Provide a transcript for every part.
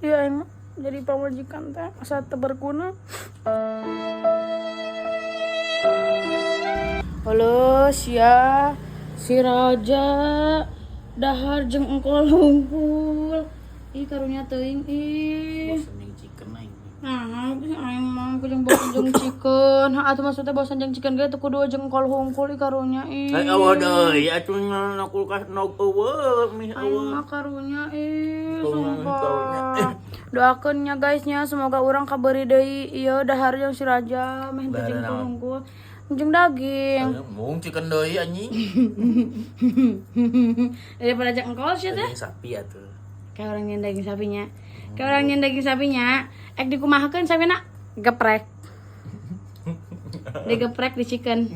Iya emang jadi pamajikan teh asa teu berguna. Halo sia si Raja dahar jeung engkol hungkul. Ih karunya teuing ih. Bosan yang chicken aing. Nah, aing mah jeung bosan jeung chicken. Ha atuh maksudnya bosan jeung chicken ge teu kudu jeung engkol hungkul ih karunya ih. Ai awa deui atuh na kulkas nog eueuh mih Aing eueuh. mah karunya ih. Karunya. Sumpah. Doakeun nya guysnya semoga urang kaberi deui ieu dahar jeung si Raja meh teu jeung engkol hungkul. Jeung daging. Mung chicken deui anjing. Daripada jeung engkol sih teh. Daging sapi atuh. Kayak orang yang daging sapinya. Kayak orang yang daging sapinya, dikumahakeun sapina geprek. Digeprek di chicken.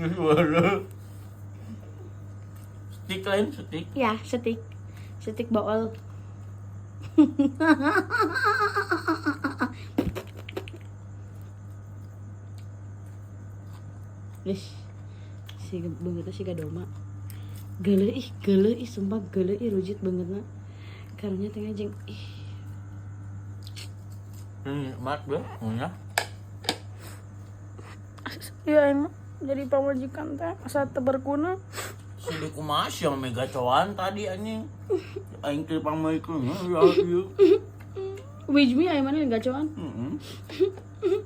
Stik lain stik. Ya, setik. Setik bool. Wis. Si banget si gadoma. Geuleuh ih sumpah geuleuh ih rujit bangetna. Karunya teh jeung ih. Mat beuh, nya. Iya emang jadi pamajikan teh asa teu berguna. Si di kumaha sia mega coan tadi anjing. Aing teh pamaikeun ya ieu. Wijmi aya mana gacoan? Heeh.